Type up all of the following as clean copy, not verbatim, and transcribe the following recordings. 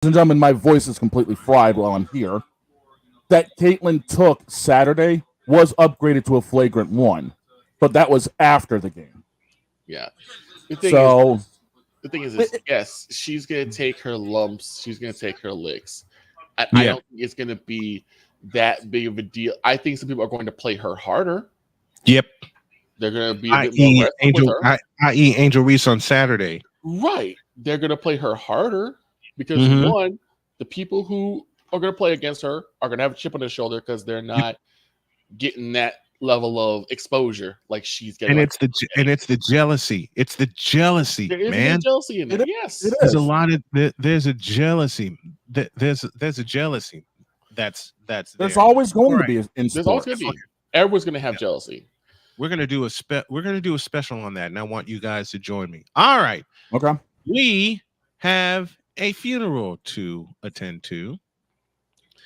and gentlemen, my voice is completely fried while I'm here. That Caitlyn took Saturday was upgraded to a flagrant one, but that was after the game. Yeah. The thing So is, the thing is, yes, she's gonna take her lumps. She's gonna take her licks. I don't think it's gonna be that big of a deal. I think some people are going to play her harder. Yep. They're gonna be a bit more aggressive with her. I.e. Angel Reese on Saturday. Right. They're gonna play her harder because one, the people who are gonna play against her are gonna have a chip on their shoulder because they're not getting that level of exposure like she's getting. And it's the jealousy. It's the jealousy, there is man. jealousy in there. Yes, there's a lot of there's a jealousy. There's a jealousy. That's there's always going to be in There's sports. always going to be. Everyone's going to have jealousy. We're gonna do a special on that, and I want you guys to join me. All right. Okay. We have a funeral to attend to,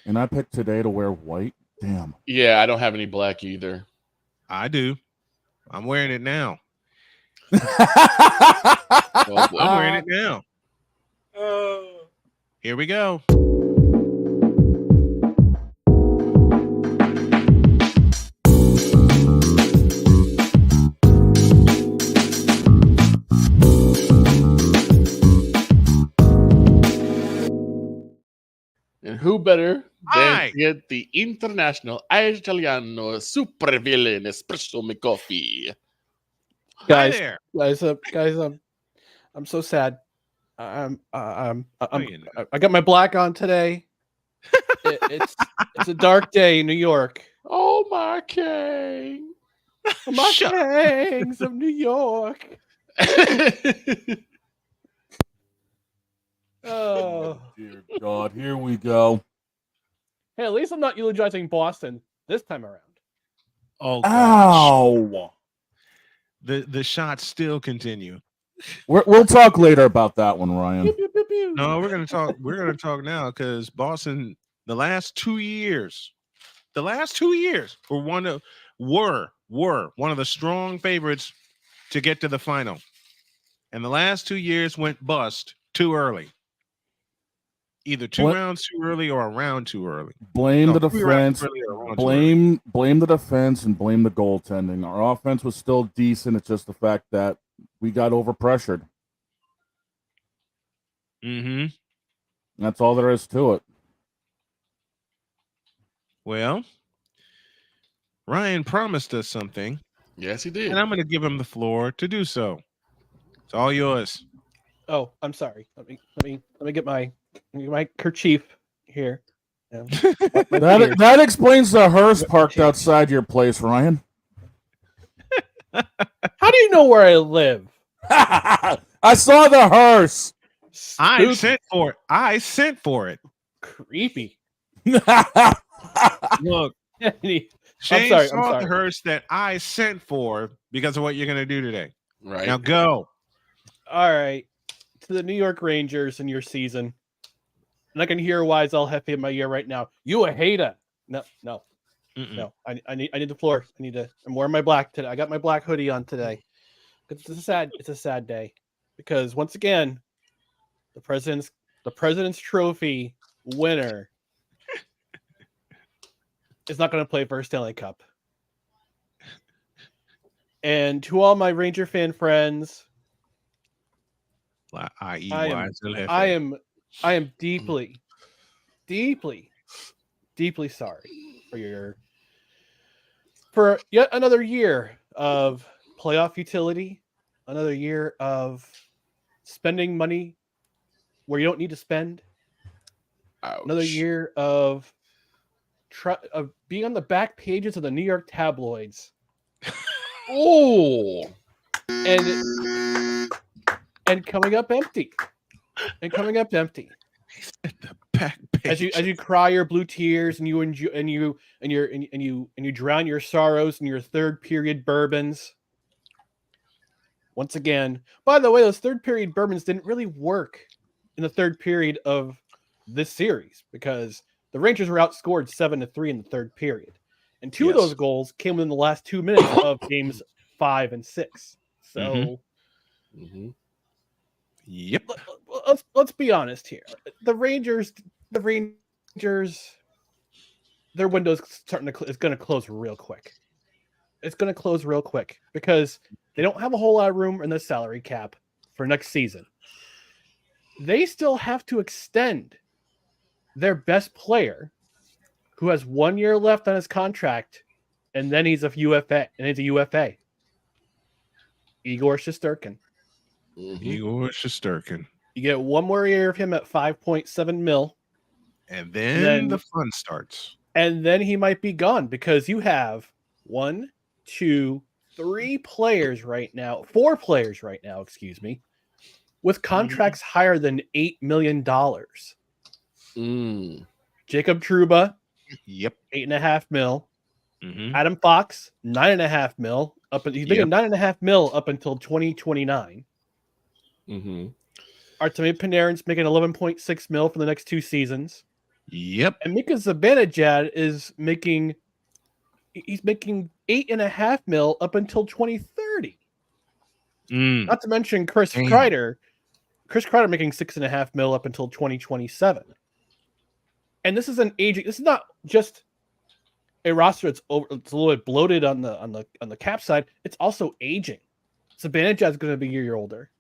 and I picked today to wear white. Damn. Yeah, I don't have any black either. I do. I'm wearing it now. I'm wearing it now. Here we go. And who better than get the international Italiano super villain espresso McCarthy? Guys, I'm so sad. I got my black on today. It's a dark day in New York. Oh my king, my kings of New York. Oh dear God! Here we go. Hey, at least I'm not eulogizing Boston this time around. Oh, ow! The shots still continue. We'll talk later about that one, Ryan. No, we're gonna talk. We're gonna talk now because Boston, the last 2 years, were one of the strong favorites to get to the final, and the last 2 years went bust too early. Either two rounds too early or a round too early. Blame the defense. Blame the defense and blame the goaltending. Our offense was still decent. It's just the fact that we got overpressured. Mm-hmm. That's all there is to it. Well, Ryan promised us something. Yes, he did. And I'm going to give him the floor to do so. It's all yours. Oh, I'm sorry. Let me get my kerchief here. That explains the hearse parked outside your place, Ryan. How do you know where I live? I saw the hearse. I sent for it. Creepy. Look, Shane saw the hearse that I sent for because of what you're going to do today. Right. Now go. All right. To the New York Rangers in your season. And I can hear why it's all happy in my ear right now. You a hater. No. I need the floor. I'm wearing my black today. I got my black hoodie on today. It's a sad day. Because once again, the president's trophy winner is not going to play for a Stanley Cup. And to all my Ranger fan friends, I am deeply, deeply, deeply sorry for yet another year of playoff futility, another year of spending money where you don't need to spend, another year of being on the back pages of the New York tabloids. Oh, and coming up empty. The back as you cry your blue tears and you drown your sorrows in your third period bourbons. Once again, by the way, those third period bourbons didn't really work in the third period of this series because the Rangers were outscored 7-3 in the third period. And two of those goals came within the last 2 minutes of games 5 and 6. So Yep. Let's be honest here. The Rangers, their window's is going to close real quick. It's going to close real quick because they don't have a whole lot of room in the salary cap for next season. They still have to extend their best player, who has 1 year left on his contract, and then he's a UFA. Igor Shesterkin. Igor Shesterkin. You get 1 more year of him at $5.7 million. And then the fun starts. And then he might be gone because you have 1, 2, 3 players right now, 4 players right now, excuse me, with contracts higher than $8 million. Jacob Trouba, yep, $8.5 million. Adam Fox, $9.5 million. He's making $9.5 million up until 2029. Artemi Panarin's making $11.6 million for the next 2 seasons. Yep. And Mika Zibanejad is making $8.5 million up until 2030. Not to mention Chris Kreider. Chris Kreider making $6.5 million up until 2027. And this is an aging. This is not just a roster that's over. It's a little bit bloated on the cap side. It's also aging. Zibanejad's going to be a year older.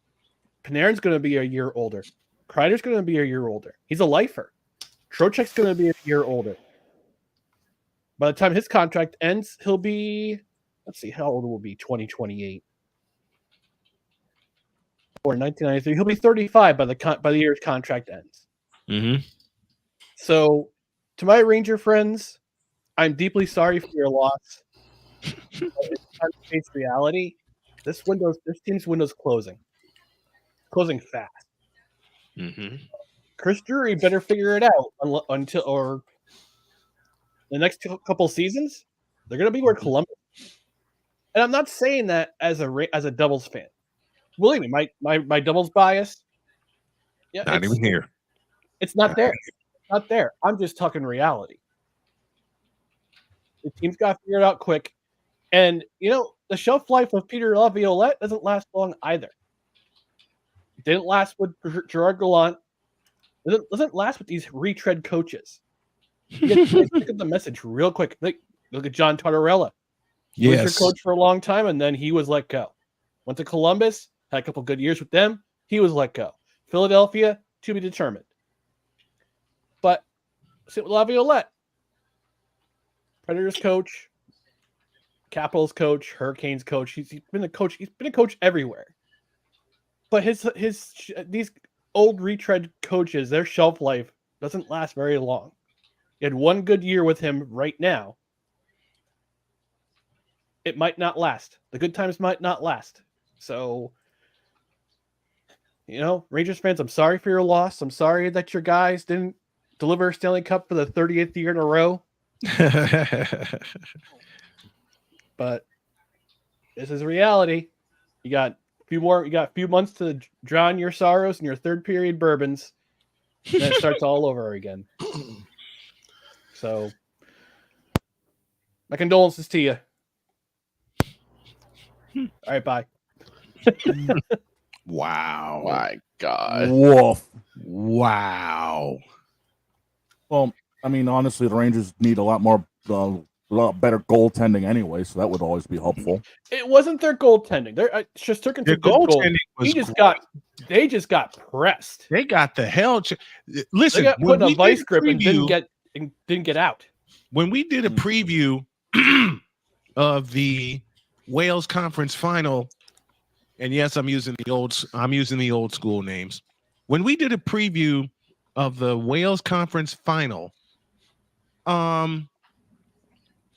Panarin's going to be a year older. Kreider's going to be a year older. He's a lifer. Trocheck's going to be a year older. By the time his contract ends, he'll be, let's see, how old will be 2028? Or 1993. He'll be 35 by the year his contract ends. So, to my Ranger friends, I'm deeply sorry for your loss. It's time to face reality. This team's window's closing fast. Chris Drury better figure it out until the next couple seasons. They're going to be where Columbus. And I'm not saying that as a Devils fan. Believe me, my Devils bias. Yeah, not even here. It's not there. It's not there. I'm just talking reality. The team's got to figure it out quick. And, the shelf life of Peter Laviolette doesn't last long either. It didn't last with Gerard Gallant. It doesn't last with these retread coaches. You pick up the message real quick. Look at John Tortorella. He was your coach for a long time, and then he was let go. Went to Columbus, had a couple good years with them. He was let go. Philadelphia, to be determined. But sit with Laviolette. Predators coach, Capitals coach, Hurricanes coach. He's been a coach. He's been a coach everywhere. But these old retread coaches, their shelf life doesn't last very long. You had 1 good year with him right now. It might not last. The good times might not last. So, Rangers fans, I'm sorry for your loss. I'm sorry that your guys didn't deliver a Stanley Cup for the 30th year in a row. But this is reality. You got a few months to drown your sorrows in your third period bourbons. And then it starts all over again. So, my condolences to you. All right, bye. Wow. My God. Woof. Wow. Well, I mean, honestly, the Rangers need a lot better goaltending anyway, so that would always be helpful. It wasn't their goaltending. Shesterkin's a good goaltending. They just got pressed. They got the hell. Listen, they got put in a vice grip and didn't get out. When we did a preview of the Wales Conference Final, and yes, I'm using the old school names. When we did a preview of the Wales Conference Final, the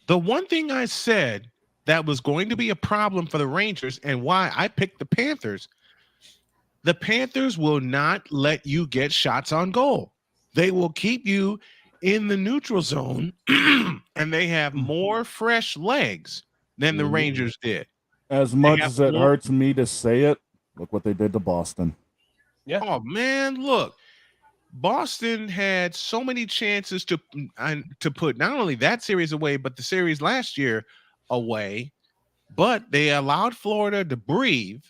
one thing I said that was going to be a problem for the Rangers and why I picked the Panthers will not let you get shots on goal. They will keep you in the neutral zone, and they have more fresh legs than the Rangers did. As much as it hurts me to say it, look what they did to Boston. Yeah. Oh, man, look. Boston had so many chances to put not only that series away, but the series last year away. But they allowed Florida to breathe,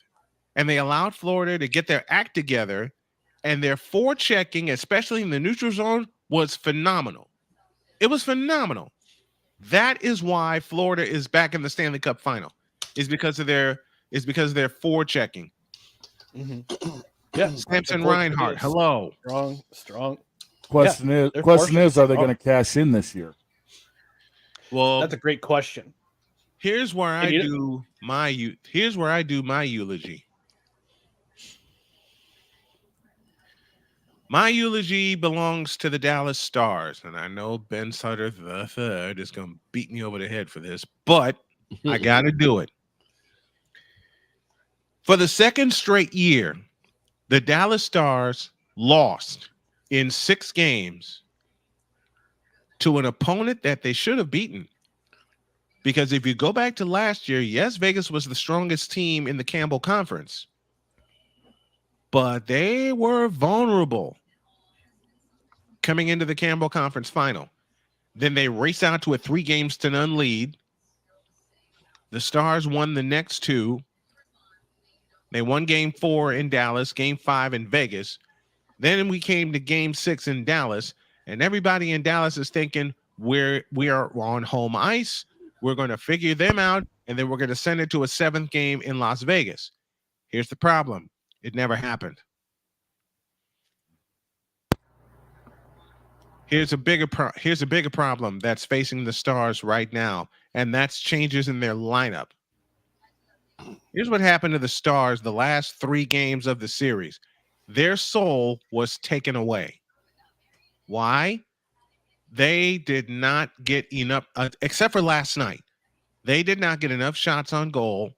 and they allowed Florida to get their act together, and their forechecking, especially in the neutral zone, was phenomenal. It was phenomenal. That is why Florida is back in the Stanley Cup final. Is because of their forechecking. Mm-hmm. Yeah, Samson Reinhart. Hello. Strong. Question is, are they going to cash in this year? Well, that's a great question. Here's where I do my eulogy. My eulogy belongs to the Dallas Stars, and I know Ben Sutter III is going to beat me over the head for this, but I got to do it. For the second straight year, the Dallas Stars lost in 6 games to an opponent that they should have beaten. Because if you go back to last year, yes, Vegas was the strongest team in the Campbell Conference, but they were vulnerable coming into the Campbell Conference final. Then they raced out to a 3-0 lead. The Stars won the next 2. They won game 4 in Dallas, game 5 in Vegas. Then we came to game 6 in Dallas, and everybody in Dallas is thinking we are on home ice. We're going to figure them out, and then we're going to send it to a 7th game in Las Vegas. Here's the problem. It never happened. Here's a bigger problem that's facing the Stars right now, and that's changes in their lineup. Here's what happened to the Stars the last 3 games of the series. Their soul was taken away. Why? They did not get enough, except for last night. They did not get enough shots on goal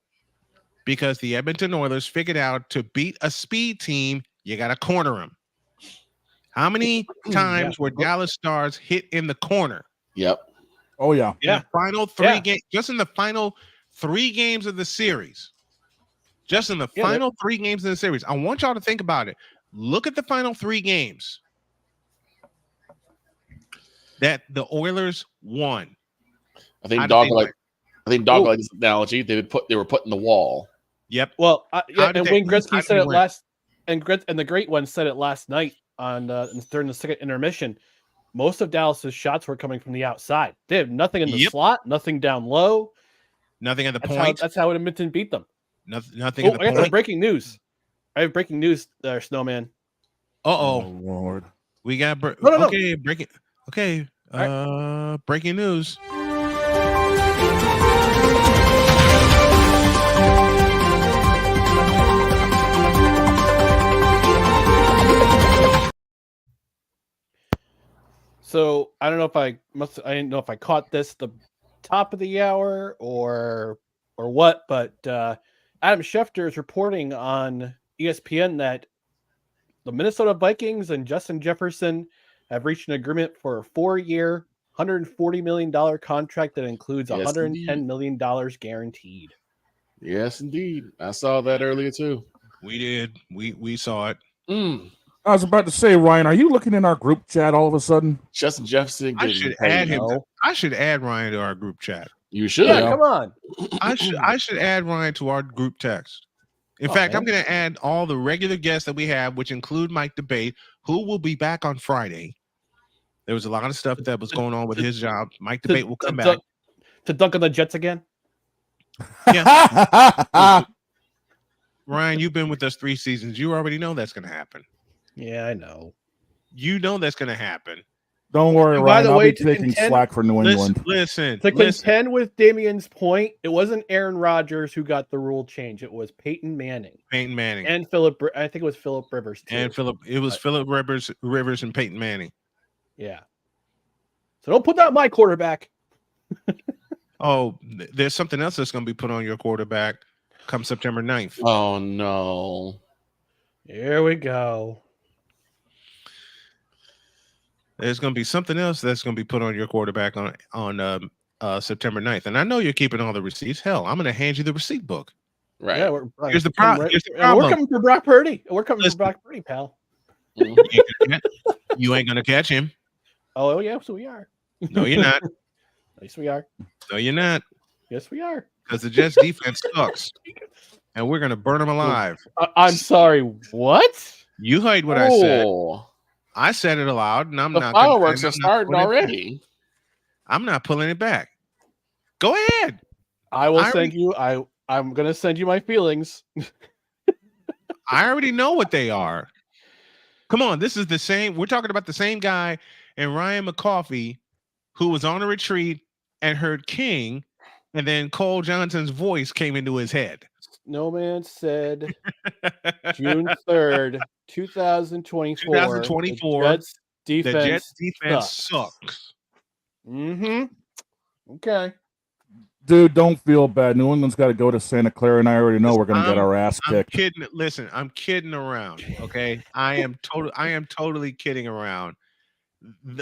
because the Edmonton Oilers figured out to beat a speed team, you got to corner them. How many times were Dallas Stars hit in the corner? Yep. Oh, yeah. In the final 3 games, just in the final 3 games of the series. Just in the final 3 games of the series. I want y'all to think about it. Look at the final 3 games that the Oilers won. I think Dogleg's analogy, they were put in the wall. Yep. Well, and Wayne Gretzky said it last, and the great one said it last night on during the second intermission. Most of Dallas's shots were coming from the outside. They have nothing in the slot, nothing down low, nothing at the point. That's how Edmonton beat them. Nothing at the point. I got breaking news. I have breaking news there, Snowman. Oh Lord. We got breaking. Okay. Breaking news. So I don't know if I didn't know if I caught this the top of the hour or what, but Adam Schefter is reporting on ESPN that the Minnesota Vikings and Justin Jefferson have reached an agreement for a 4-year, $140 million contract that includes $110 million guaranteed. Yes, indeed. I saw that earlier too. We did. We saw it. I was about to say, Ryan, are you looking in our group chat all of a sudden? Justin Jefferson. I should add him. I should add Ryan to our group chat. You should. Yeah, come on. I should add Ryan to our group text. In fact, I'm going to add all the regular guests that we have, which include Mike Debate, who will be back on Friday. There was a lot of stuff that was going on with his job. Mike Debate will come back. To dunk on the Jets again? Yeah. Ryan, you've been with us 3 seasons. You already know that's going to happen. Yeah, I know. You know that's going to happen. Don't worry, And Ryan. I'll be taking slack for New England. Listen. Contend with Damien's point, it wasn't Aaron Rodgers who got the rule change. It was Peyton Manning. And Philip. I think it was Philip Rivers too. And Philip Rivers and Peyton Manning. Yeah. So don't put that on my quarterback. Oh, there's something else that's going to be put on your quarterback come September 9th. Oh no. Here we go. There's going to be something else that's going to be put on your quarterback on September 9th. And I know you're keeping all the receipts. Hell, I'm going to hand you the receipt book. Right. Yeah, here's the problem. We're coming for Brock Purdy. We're coming for Brock Purdy, pal. You ain't going to catch him. Oh, yeah, so we are. No, you're not. Yes, we are. No, you're not. Yes, we are. Because the Jets defense sucks. and we're gonna burn them alive. I'm sorry. What? You heard what I said. Oh, I said it aloud, and I'm the not. fireworks gonna, are starting already. I'm not pulling it back. Go ahead. I will send you. I'm gonna send you my feelings. I already know what they are. Come on, this is the same. We're talking about the same guy and Ryan McCarthy, who was on a retreat and heard King, and then Cole Johnson's voice came into his head. Snowman said June 3rd, 2024. 2024. The Jets defense sucks. Mm-hmm. Okay. Dude, don't feel bad. New England's got to go to Santa Clara, and I already know we're going to get our ass kicked. I'm kidding. Listen, I'm kidding around. Okay, I am totally kidding around.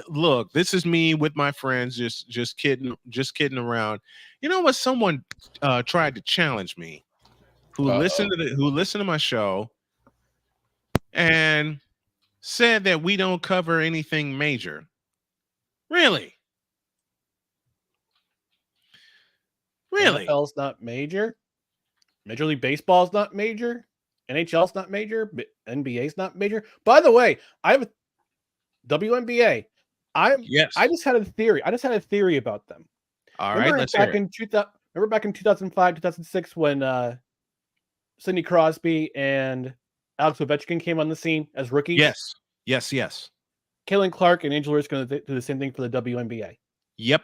Look, this is me with my friends, just kidding around. You know what? Someone tried to challenge me, who listened to my show, and said that we don't cover anything major. Really? Really? NFL's not major. Major League Baseball's not major. NHL's not major. NBA's not major. By the way, I have a WNBA. I just had a theory. I just had a theory about them. All right, let's hear it. Remember back in 2005, 2006 when Sidney Crosby and Alex Ovechkin came on the scene as rookies? Yes. Caitlin Clark and Angela is going to do the same thing for the WNBA. Yep.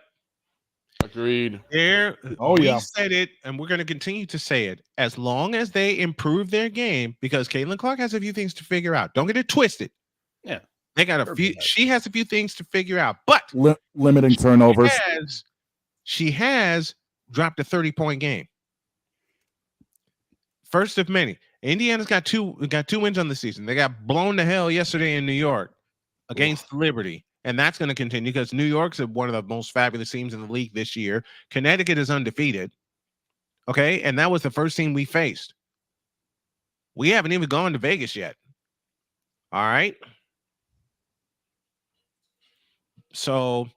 Agreed. We said it, and we're going to continue to say it as long as they improve their game, because Caitlin Clark has a few things to figure out. Don't get it twisted. Yeah. They got a few. She has a few things to figure out, but limiting turnovers. She has dropped a 30-point game. First of many. Indiana's got two wins on the season. They got blown to hell yesterday in New York against Liberty. And that's going to continue because New York's one of the most fabulous teams in the league this year. Connecticut is undefeated. Okay. And that was the first team we faced. We haven't even gone to Vegas yet. All right. So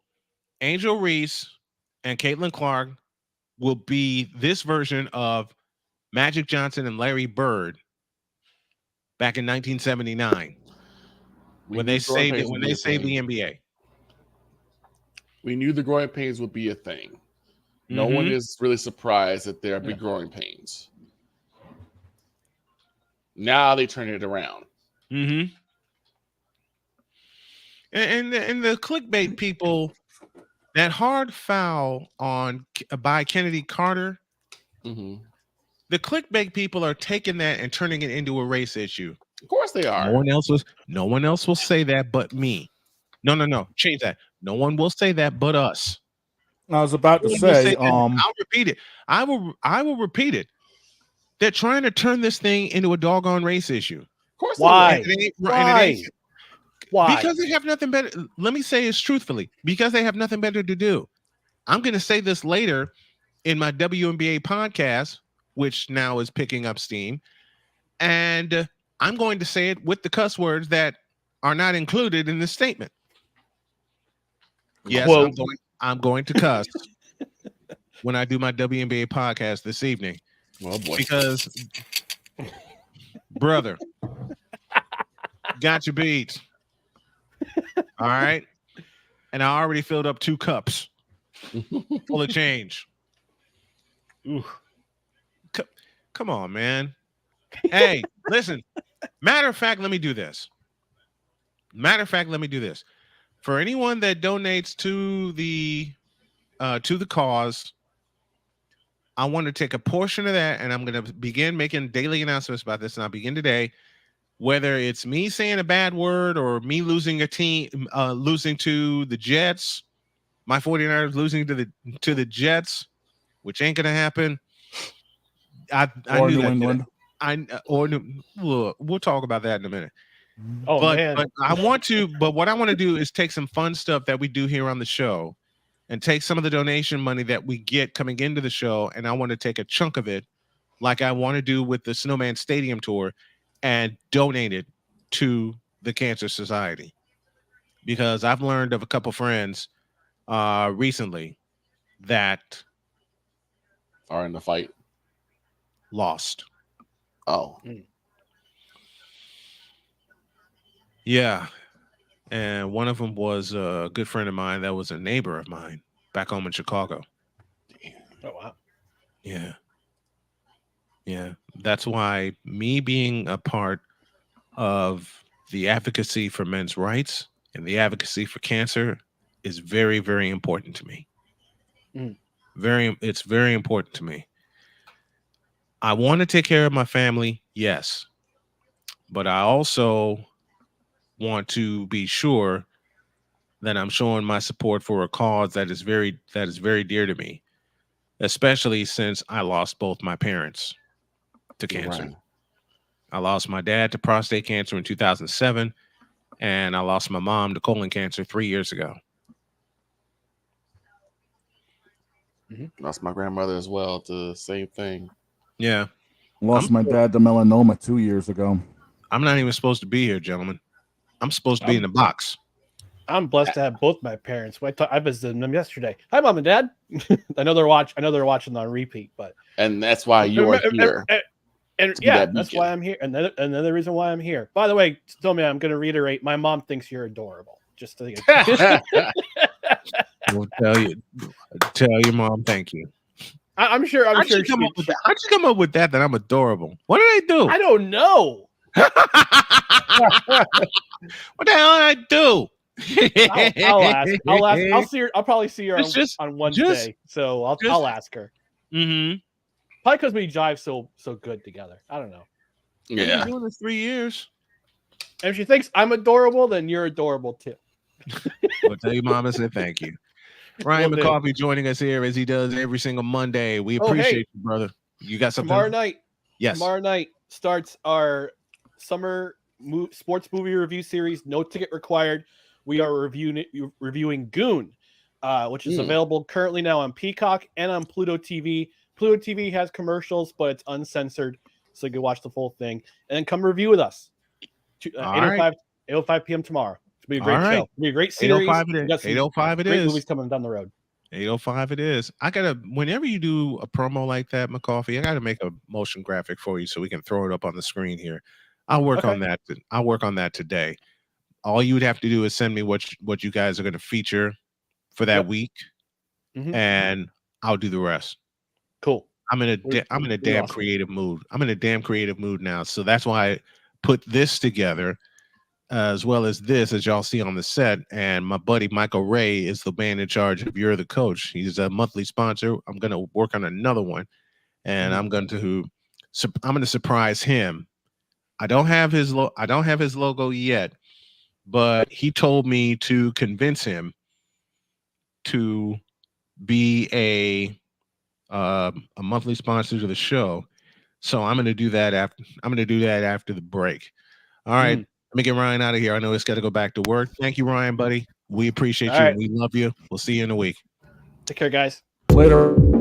Angel Reese and Caitlin Clark will be this version of Magic Johnson and Larry Bird back in 1979. When they saved the NBA. We knew the growing pains would be a thing. No one is really surprised that there will be growing pains. Now they turn it around. Mm-hmm. And the clickbait people, that hard foul by Kennedy Carter, the clickbait people are taking that and turning it into a race issue. Of course they are. No one else will say that but me. No. Change that. No one will say that but us. I was about to say, I'll repeat it. I will repeat it. They're trying to turn this thing into a doggone race issue. Of course. Why? Why? Because they have nothing better. Let me say this truthfully. Because they have nothing better to do. I'm going to say this later in my WNBA podcast, which now is picking up steam. And I'm going to say it with the cuss words that are not included in this statement. Yes, I'm going to cuss when I do my WNBA podcast this evening. Oh boy. Because, brother, got your beat. All right. And I already filled up 2 cups full of change. Ooh. Come on, man. Hey, listen. Matter of fact, let me do this. For anyone that donates to the cause, I want to take a portion of that, and I'm going to begin making daily announcements about this, and I'll begin today. Whether it's me saying a bad word or me losing a team, losing to the Jets, my 49ers losing to the Jets, which ain't going to happen. I knew New England. We'll talk about that in a minute. Man. But what I want to do is take some fun stuff that we do here on the show and take some of the donation money that we get coming into the show, and I want to take a chunk of it, like I want to do with the Snowman Stadium tour, and donate it to the Cancer Society. Because I've learned of a couple friends recently that are in the fight. Lost. Oh, Yeah. And one of them was a good friend of mine that was a neighbor of mine back home in Chicago. Oh wow. Yeah. Yeah. That's why me being a part of the advocacy for men's rights and the advocacy for cancer is very, very important to me. It's very important to me. I want to take care of my family, yes. But I also want to be sure that I'm showing my support for a cause that is very dear to me, especially since I lost both my parents to cancer. right. I lost my dad to prostate cancer in 2007, and I lost my mom to colon cancer 3 years ago. Lost my grandmother as well. The same thing. Yeah. Lost my dad to melanoma 2 years ago. I'm not even supposed to be here, gentlemen. I'm supposed to be in the box. I'm blessed to have both my parents. I visited them yesterday. Hi, Mom and Dad. I know they're watching on repeat, but And that's why you are here. And yeah, that's why I'm here. And another reason why I'm here. By the way, Snowman, I'm going to reiterate. My mom thinks you're adorable. Just to We'll tell your mom thank you. I'm sure. How'd you come up with that I'm adorable? What did I do? I don't know. What the hell did I do? I'll ask. I'll see her. I'll probably see her on Wednesday. So I'll ask her. Mm-hmm. Probably because we jive so good together. I don't know. Yeah, I've been doing this 3 years. And if she thinks I'm adorable, then you're adorable too. I'll tell your mom I said thank you. Ryan McCarthy joining us here as he does every single Monday. We appreciate you, brother. You got something? Tomorrow night. Yes. Tomorrow night starts our summer sports movie review series. No ticket required. We are reviewing Goon, which is available currently now on Peacock and on Pluto TV. Pluto TV has commercials, but it's uncensored, so you can watch the full thing. And then come review with us. 8:05 p.m. tomorrow. It'll be a great show. It'll be a great series. 8:05 it is. Movies coming down the road. 8:05 it is. Whenever you do a promo like that, McCarthy, I gotta make a motion graphic for you so we can throw it up on the screen here. I'll work on that. I'll work on that today. All you would have to do is send me what you guys are going to feature for that week, and I'll do the rest. Cool. I'm in a damn creative mood. I'm in a damn creative mood now. So that's why I put this together, as well as this, as y'all see on the set. And my buddy Michael Ray is the man in charge of You're the Coach. He's a monthly sponsor. I'm going to work on another one, and I'm going to surprise him. I don't have his logo yet, but he told me to convince him to be a monthly sponsor to the show. So I'm going to do that after the break. All right. Let me get Ryan out of here. I know he's got to go back to work. Thank you, Ryan, buddy. We appreciate you. Right. We love you. We'll see you in a week. Take care, guys. Later.